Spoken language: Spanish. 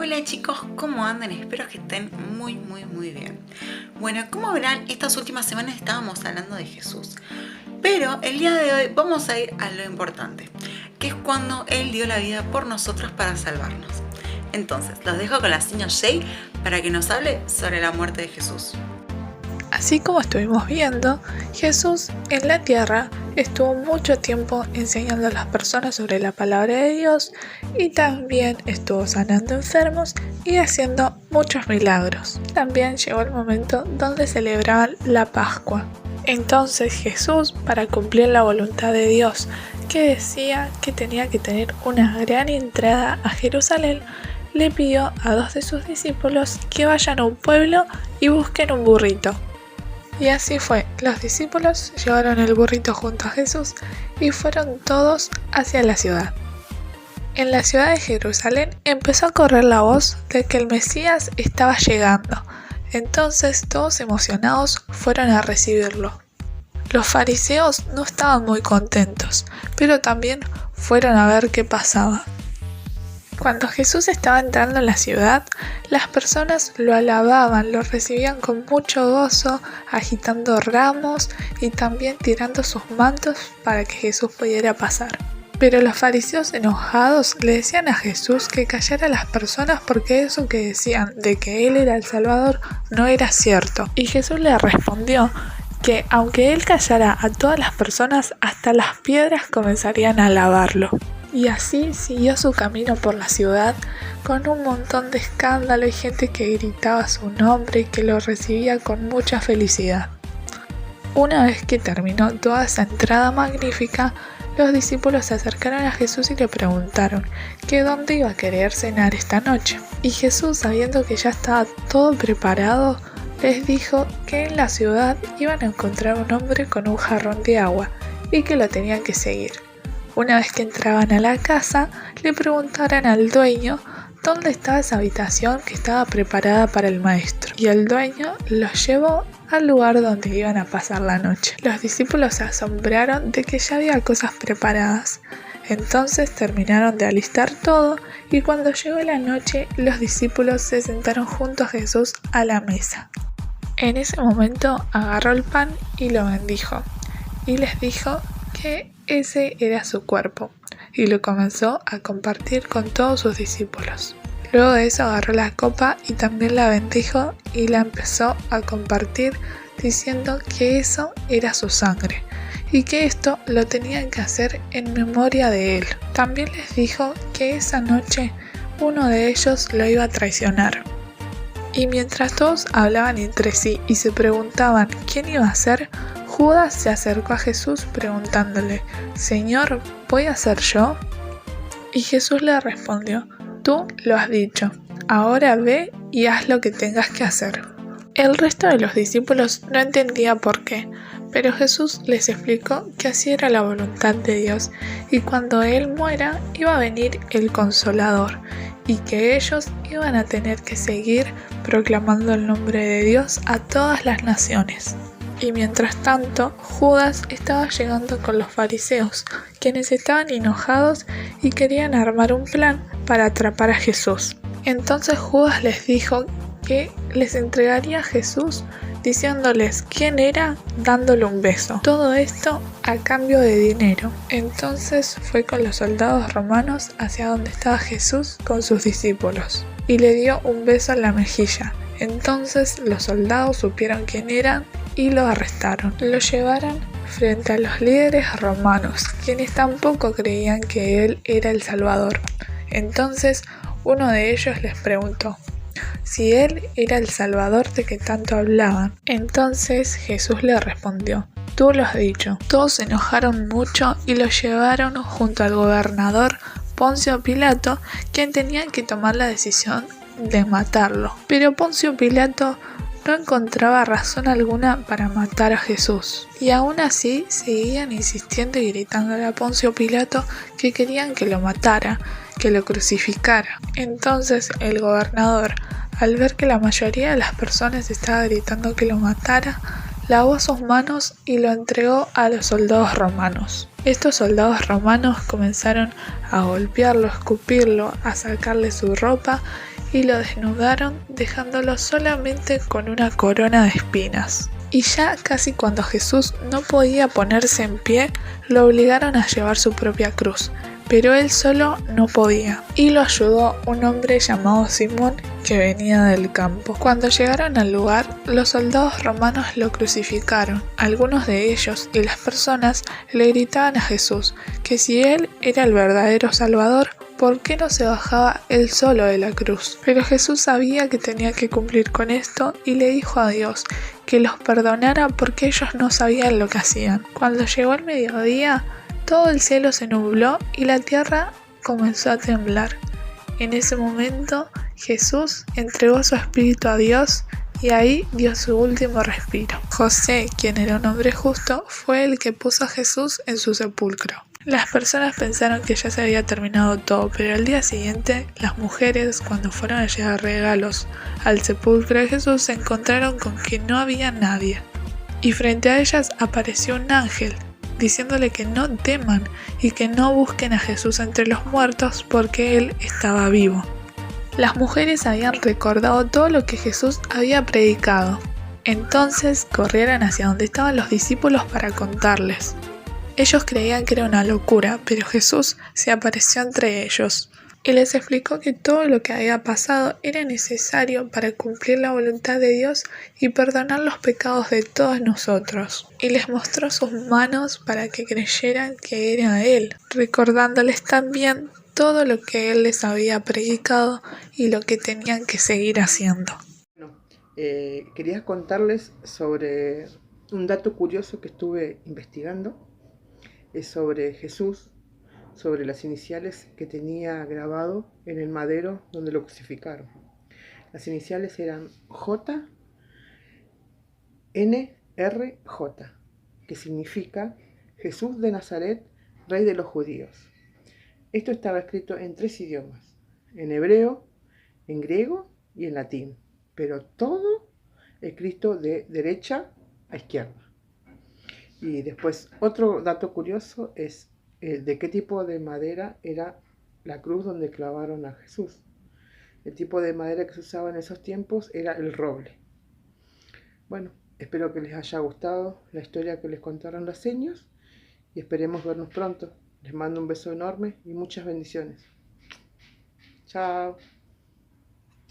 Hola chicos, ¿cómo andan? Espero que estén muy bien. Bueno, como verán, estas últimas semanas estábamos hablando de Jesús, pero el día de hoy vamos a ir a lo importante, que es cuando Él dio la vida por nosotros para salvarnos. Entonces, los dejo con la señora Shay para que nos hable sobre la muerte de Jesús. Así como estuvimos viendo, Jesús en la tierra estuvo mucho tiempo enseñando a las personas sobre la palabra de Dios y también estuvo sanando enfermos y haciendo muchos milagros. También llegó el momento donde celebraban la Pascua. Entonces Jesús, para cumplir la voluntad de Dios, que decía que tenía que tener una gran entrada a Jerusalén, le pidió a 2 de sus discípulos que vayan a un pueblo y busquen un burrito. Y así fue, los discípulos llevaron el burrito junto a Jesús y fueron todos hacia la ciudad. En la ciudad de Jerusalén empezó a correr la voz de que el Mesías estaba llegando, entonces todos emocionados fueron a recibirlo. Los fariseos no estaban muy contentos, pero también fueron a ver qué pasaba. Cuando Jesús estaba entrando en la ciudad, las personas lo alababan, lo recibían con mucho gozo, agitando ramos y también tirando sus mantos para que Jesús pudiera pasar. Pero los fariseos enojados le decían a Jesús que callara a las personas porque eso que decían de que Él era el Salvador no era cierto. Y Jesús le respondió que aunque Él callara a todas las personas, hasta las piedras comenzarían a alabarlo. Y así siguió su camino por la ciudad con un montón de escándalo y gente que gritaba su nombre y que lo recibía con mucha felicidad. Una vez que terminó toda esa entrada magnífica, los discípulos se acercaron a Jesús y le preguntaron que dónde iba a querer cenar esta noche. Y Jesús, sabiendo que ya estaba todo preparado, les dijo que en la ciudad iban a encontrar un hombre con un jarrón de agua y que lo tenían que seguir. Una vez que entraban a la casa, le preguntaron al dueño dónde estaba esa habitación que estaba preparada para el maestro. Y el dueño los llevó al lugar donde iban a pasar la noche. Los discípulos se asombraron de que ya había cosas preparadas. Entonces terminaron de alistar todo y cuando llegó la noche, los discípulos se sentaron junto a Jesús a la mesa. En ese momento agarró el pan y lo bendijo. Y les dijo que ese era su cuerpo, y lo comenzó a compartir con todos sus discípulos. Luego de eso agarró la copa y también la bendijo y la empezó a compartir diciendo que eso era su sangre y que esto lo tenían que hacer en memoria de él. También les dijo que esa noche uno de ellos lo iba a traicionar. Y mientras todos hablaban entre sí y se preguntaban quién iba a ser, Judas se acercó a Jesús preguntándole: «Señor, ¿voy a ser yo?». Y Jesús le respondió: «Tú lo has dicho, ahora ve y haz lo que tengas que hacer». El resto de los discípulos no entendía por qué, pero Jesús les explicó que así era la voluntad de Dios y cuando Él muera iba a venir el Consolador y que ellos iban a tener que seguir proclamando el nombre de Dios a todas las naciones. Y mientras tanto, Judas estaba llegando con los fariseos, quienes estaban enojados y querían armar un plan para atrapar a Jesús. Entonces Judas les dijo que les entregaría a Jesús diciéndoles quién era, dándole un beso. Todo esto a cambio de dinero. Entonces fue con los soldados romanos hacia donde estaba Jesús con sus discípulos y le dio un beso en la mejilla. Entonces los soldados supieron quién eran y lo arrestaron. Lo llevaron frente a los líderes romanos, quienes tampoco creían que él era el Salvador. Entonces uno de ellos les preguntó si él era el Salvador de que tanto hablaban. Entonces Jesús le respondió: «Tú lo has dicho». Todos se enojaron mucho y lo llevaron junto al gobernador Poncio Pilato, quien tenía que tomar la decisión de matarlo. Pero Poncio Pilato no encontraba razón alguna para matar a Jesús. Y aún así seguían insistiendo y gritándole a Poncio Pilato que querían que lo matara, que lo crucificara. Entonces el gobernador, al ver que la mayoría de las personas estaba gritando que lo matara, lavó sus manos y lo entregó a los soldados romanos. Estos soldados romanos comenzaron a golpearlo, a escupirlo, a sacarle su ropa y lo desnudaron, dejándolo solamente con una corona de espinas. Y ya casi cuando Jesús no podía ponerse en pie, lo obligaron a llevar su propia cruz, pero él solo no podía, y lo ayudó un hombre llamado Simón que venía del campo. Cuando llegaron al lugar, los soldados romanos lo crucificaron. Algunos de ellos y las personas le gritaban a Jesús que si él era el verdadero Salvador, ¿por qué no se bajaba él solo de la cruz? Pero Jesús sabía que tenía que cumplir con esto y le dijo a Dios que los perdonara porque ellos no sabían lo que hacían. Cuando llegó el mediodía, todo el cielo se nubló y la tierra comenzó a temblar. En ese momento, Jesús entregó su espíritu a Dios y ahí dio su último respiro. José, quien era un hombre justo, fue el que puso a Jesús en su sepulcro. Las personas pensaron que ya se había terminado todo, pero al día siguiente, las mujeres, cuando fueron a llevar regalos al sepulcro de Jesús, se encontraron con que no había nadie. Y frente a ellas apareció un ángel, diciéndole que no teman y que no busquen a Jesús entre los muertos porque él estaba vivo. Las mujeres habían recordado todo lo que Jesús había predicado. Entonces corrieron hacia donde estaban los discípulos para contarles. Ellos creían que era una locura, pero Jesús se apareció entre ellos y les explicó que todo lo que había pasado era necesario para cumplir la voluntad de Dios y perdonar los pecados de todos nosotros. Y les mostró sus manos para que creyeran que era Él, recordándoles también todo lo que Él les había predicado y lo que tenían que seguir haciendo. Quería contarles sobre un dato curioso que estuve investigando. Es sobre Jesús, sobre las iniciales que tenía grabado en el madero donde lo crucificaron. Las iniciales eran JNRJ, que significa Jesús de Nazaret, Rey de los Judíos. Esto estaba escrito en 3 idiomas, en hebreo, en griego y en latín, pero todo escrito de derecha a izquierda. Y después, otro dato curioso es de qué tipo de madera era la cruz donde clavaron a Jesús. El tipo de madera que se usaba en esos tiempos era el roble. Bueno, espero que les haya gustado la historia que les contaron los seños y esperemos vernos pronto. Les mando un beso enorme y muchas bendiciones. Chao.